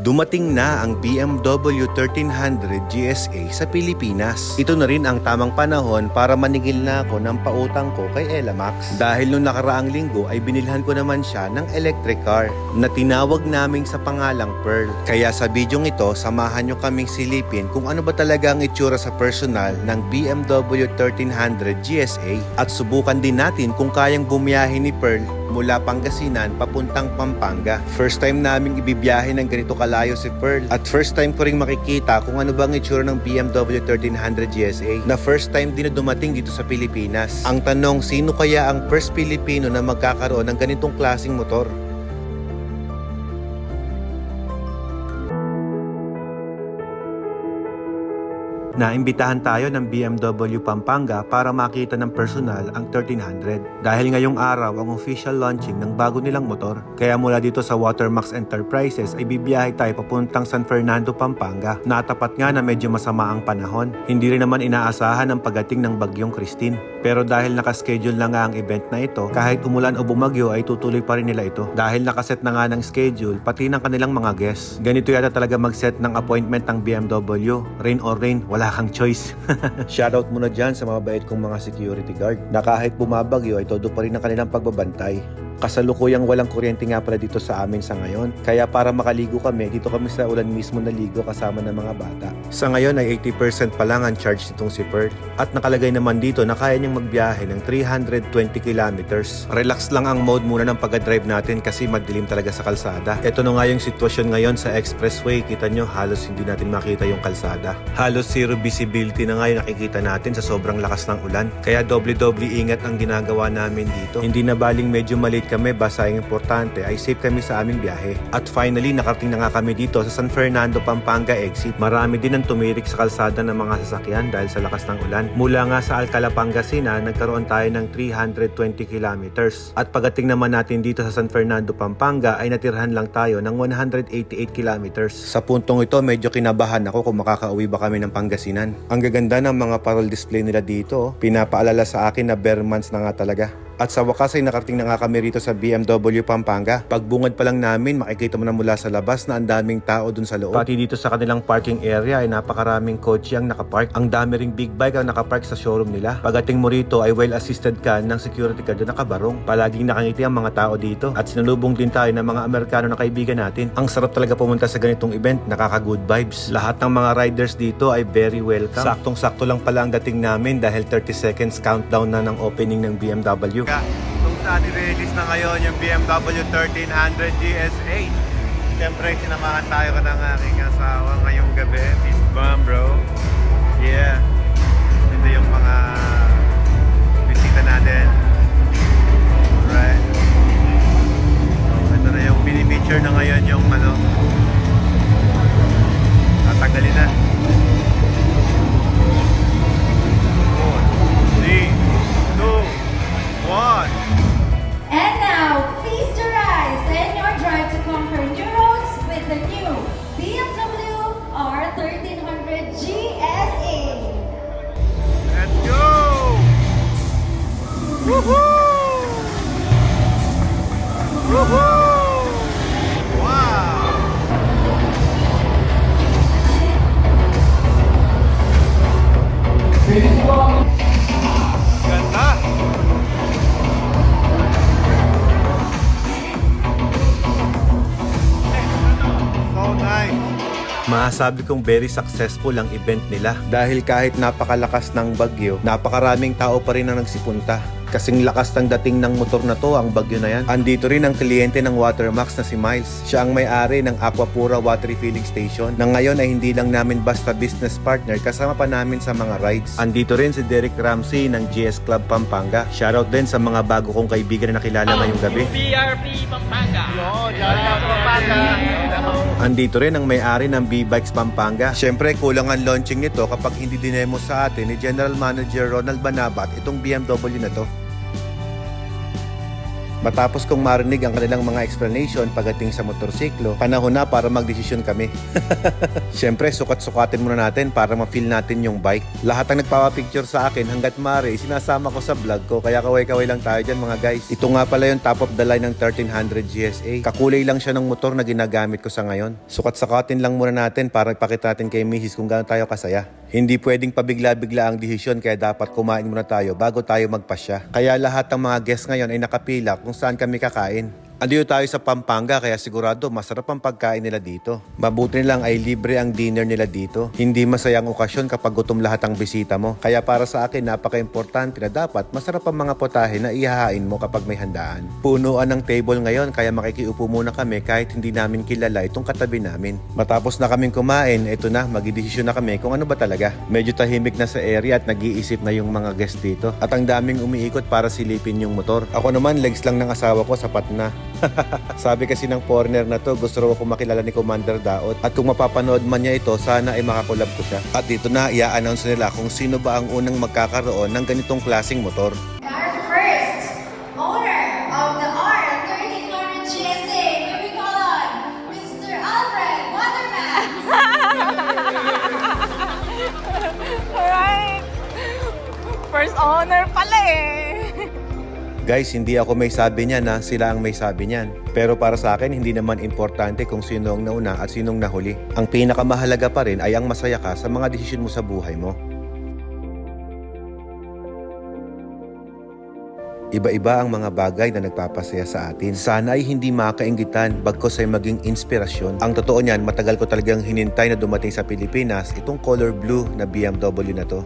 Dumating na ang BMW 1300 GSA sa Pilipinas. Ito na rin ang tamang panahon para maningil na ako ng pautang ko kay Elamax. Dahil nung nakaraang linggo ay binilhan ko naman siya ng electric car na tinawag naming sa pangalang Pearl. Kaya sa bidyong ito, samahan nyo kaming silipin kung ano ba talaga ang itsura sa personal ng BMW 1300 GSA at subukan din natin kung kayang bumiyahe ni Pearl mula Pangasinan papuntang Pampanga. First time naming ibibiyahe ng ganito kalayo si Pearl at first time ko ring makikita kung ano bang itsura ng BMW 1300 GSA na first time din na dumating dito sa Pilipinas. Ang tanong, sino kaya ang first Pilipino na magkakaroon ng ganitong klaseng motor? Naimbitahan tayo ng BMW Pampanga para makita ng personal ang 1300 dahil ngayong araw ang official launching ng bago nilang motor. Kaya mula dito sa Watermax Enterprises ay bibiyahe tayo papuntang San Fernando, Pampanga. Natapat nga na medyo masama ang panahon. Hindi rin naman inaasahan ang pagdating ng bagyong Christine. Pero dahil nakaschedule na nga ang event na ito, kahit umulan o bumagyo ay tutuloy pa rin nila ito. Dahil nakaset na nga ng schedule, pati ng kanilang mga guests. Ganito yata talaga mag-set ng appointment ng BMW. Rain or rain, wala kang choice. Shoutout muna dyan sa mga bait kong mga security guard na kahit bumabagyo ay todo pa rin ang kanilang pagbabantay. Kasalukuyang walang kuryente nga pala dito sa amin sa ngayon. Kaya para makaligo kami, dito kami sa ulan mismo naligo kasama ng mga bata. Sa ngayon ay 80% pa lang ang charge nitong si Pearl. At nakalagay naman dito na kaya niyang magbiyahe ng 320 kilometers. Relax lang ang mode muna ng pag-drive natin kasi madilim talaga sa kalsada. Ito na nga yung sitwasyon ngayon sa expressway. Kita nyo, halos hindi natin makita yung kalsada. Halos zero visibility na nga yung nakikita natin sa sobrang lakas ng ulan. Kaya doble-doble ingat ang ginagawa namin dito. Hindi na baling medyo maliit kami, basta ang importante ay safe kami sa aming biyahe. At finally, nakarating na nga kami dito sa San Fernando, Pampanga exit. Marami din ang tumirik sa kalsada ng mga sasakyan dahil sa lakas ng ulan. Mula nga sa Alcala, Pangasinan, nagkaroon tayo ng 320 kilometers. At pagdating naman natin dito sa San Fernando, Pampanga ay natirhan lang tayo ng 188 kilometers. Sa puntong ito, medyo kinabahan ako kung makakauwi ba kami ng Pangasinan. Ang gaganda ng mga parol display nila dito. Pinapaalala sa akin na bare months na nga talaga. At sa wakas ay nakarating na nga kami rito sa BMW Pampanga. Pagbungad pa lang namin, makikita mo na mula sa labas na ang daming tao dun sa loob. Pati dito sa kanilang parking area ay napakaraming kotse ang nakapark. Ang dami ring big bike ang nakapark sa showroom nila. Pagating mo rito ay well assisted ka ng security guard na nakabarong. Palaging nakangiti ang mga tao dito. At sinalubong din tayo ng mga Amerikano na kaibigan natin. Ang sarap talaga pumunta sa ganitong event, nakaka-good vibes. Lahat ng mga riders dito ay very welcome. Saktong-sakto lang pala ang dating namin dahil 30 seconds countdown na ng opening ng BMW. Kung saan i-release na ngayon yung BMW 1300 GSA. Siyempre, sinamahan tayo ng aking asawa ngayong gabi. Peace bomb, bro. Yeah. Ito yung mga bisita natin. Alright. So, ito na yung pinipicture na ngayon yung ano. Tatagalin na. 4, 3, 2, 1. And now, feast your eyes and your drive to conquer new roads with the new BMW R1300 GSA. Let's go! Woohoo! Woohoo! Wow! Ganda! So nice! Masasabi kong very successful ang event nila dahil kahit napakalakas ng bagyo, napakaraming tao pa rin ang nagsipunta. Kasing lakas ng dating ng motor na to, ang bagyo na yan. Andito rin ang kliyente ng Watermax na si Miles. Siya ang may-ari ng Aquapura Water Refilling Station na ngayon ay hindi lang namin basta business partner, kasama pa namin sa mga rides. Andito rin si Derek Ramsey ng GS Club Pampanga. Shoutout din sa mga bago kong kaibigan na nakilala ngayong gabi. BRP Pampanga. Andito rin ang may-ari ng B-Bikes Pampanga. Siyempre, kulang ang launching nito kapag hindi dinemo sa atin ni General Manager Ronald Banabat itong BMW na to. Matapos kong marinig ang kanilang mga explanation pagdating sa motorsiklo, panahon na para magdesisyon kami. Siyempre, sukat-sukatin muna natin para ma-feel natin yung bike. Lahat ang nagpapapicture sa akin hanggat maaari, sinasama ko sa vlog ko, kaya kaway-kaway lang tayo dyan mga guys. Ito nga pala yung top of the line ng 1300 GSA. Kakulay lang siya ng motor na ginagamit ko sa ngayon. Sukat-sukatin lang muna natin para ipakita natin kay Mrs. kung gaano tayo kasaya. Hindi pwedeng pabigla-bigla ang desisyon, kaya dapat kumain muna tayo bago tayo magpasya. Kaya lahat ng mga guests ngayon ay nakapila kung saan kami kakain. Andito tayo sa Pampanga, kaya sigurado masarap ang pagkain nila dito. Mabuti nilang ay libre ang dinner nila dito. Hindi masayang okasyon kapag gutom lahat ang bisita mo. Kaya para sa akin, napaka-importante na dapat masarap ang mga potahe na ihahain mo kapag may handaan. Punuan ng table ngayon, kaya makikiupo muna kami kahit hindi namin kilala itong katabi namin. Matapos na kaming kumain, ito na, magdidesisyon na kami kung ano ba talaga. Medyo tahimik na sa area at nag-iisip na yung mga guest dito. At ang daming umiikot para silipin yung motor. Ako naman, legs lang ng asawa ko, sapat na. Sabi kasi ng foreigner na to, gusto raw ko makilala ni Commander Daot. At kung mapapanood man niya ito, sana ay makakulab ko siya. At dito na, i-announce nila kung sino ba ang unang magkakaroon ng ganitong klaseng motor. Our first owner of the R1300 GSA, may we call on Mr. Alfred Waterman. Alright. First owner pala eh. Guys, hindi ako may sabi niya na sila ang may sabi niyan. Pero para sa akin, hindi naman importante kung sino ang nauna at sinong nahuli. Ang pinakamahalaga pa rin ay ang masaya ka sa mga desisyon mo sa buhay mo. Iba-iba ang mga bagay na nagpapasaya sa atin. Sana ay hindi makainggitan, bagkos ay maging inspirasyon. Ang totoo niyan, matagal ko talagang hinintay na dumating sa Pilipinas itong color blue na BMW na to.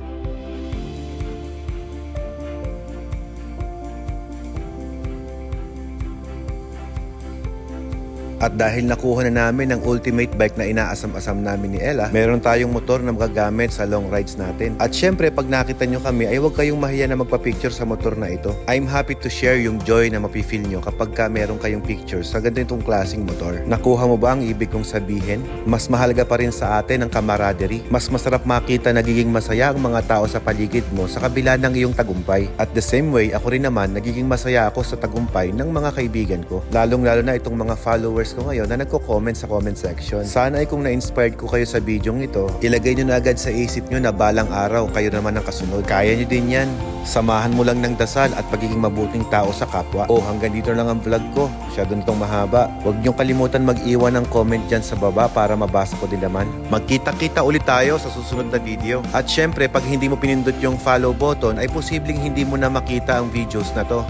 At dahil nakuha na namin ang ultimate bike na inaasam-asam namin ni Ella, meron tayong motor na magagamit sa long rides natin. At syempre, pag nakita nyo kami, ay huwag kayong mahiya na magpa-picture sa motor na ito. I'm happy to share yung joy na mapifeel nyo kapag meron kayong pictures sa ganitong klaseng motor. Nakuha mo ba ang ibig kong sabihin? Mas mahalaga pa rin sa atin ang camaraderie. Mas masarap makita nagiging masaya ang mga tao sa paligid mo sa kabila ng iyong tagumpay. At the same way, ako rin naman, nagiging masaya ako sa tagumpay ng mga kaibigan ko. Lalong-lalo na itong mga followers ko ngayon na nagko-comment sa comment section. Sana ay kung na-inspired ko kayo sa bidyong ito, ilagay nyo na agad sa isip nyo na balang araw kayo naman ang kasunod. Kaya nyo din yan. Samahan mo lang ng dasal at pagiging mabuting tao sa kapwa. Hanggang dito lang ang vlog ko. Masyado nitong mahaba. Huwag nyong kalimutan mag-iwan ng comment dyan sa baba para mabasa ko din naman. Magkita-kita ulit tayo sa susunod na video. At syempre, pag hindi mo pinindot yung follow button, ay posibleng hindi mo na makita ang videos na to.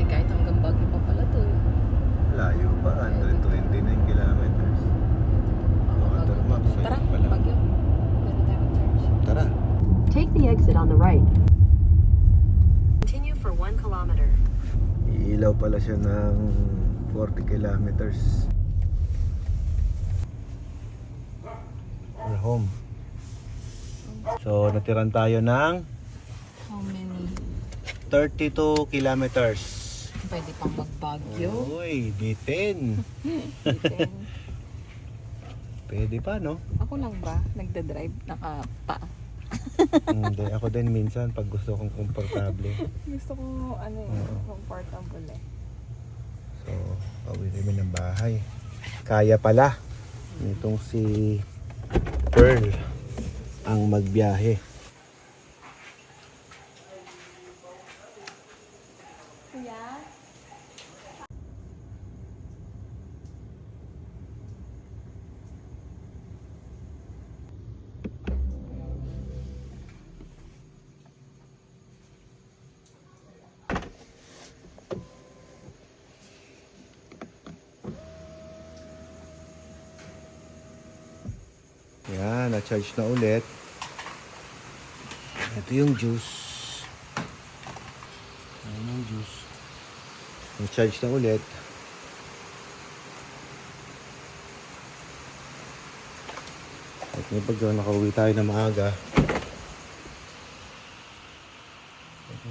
Kahit hanggang Baguio pa pala to eh. Layo pa, 129 kilometers. Watermark, Tara, sa'yo pala. Baguio. Dito tayo mag-charge. Tara. Take the exit on the right. Continue for 1 kilometer. Iilaw pala siya ng 40 kilometers. We're home. So, natiran tayo ng How many? 32 kilometers. Pwede pang mag-Baguio. Uy, bitin. Pwede pa, no? Ako lang ba? Nagda-drive? Nakapa? Hindi, ako din minsan pag gusto kong komportable. Gusto ko ano eh, comfortable eh. So, pauwi kami ng bahay. Kaya pala nitong si Pearl ang magbiyahe. Yan, na-charge na ulit. Ito yung juice. Ayan yung juice. Na-charge na ulit. At may pag nakauwi tayo na maaga.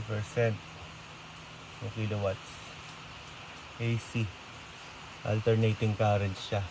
20% 2 kilowatts AC. Alternating current siya.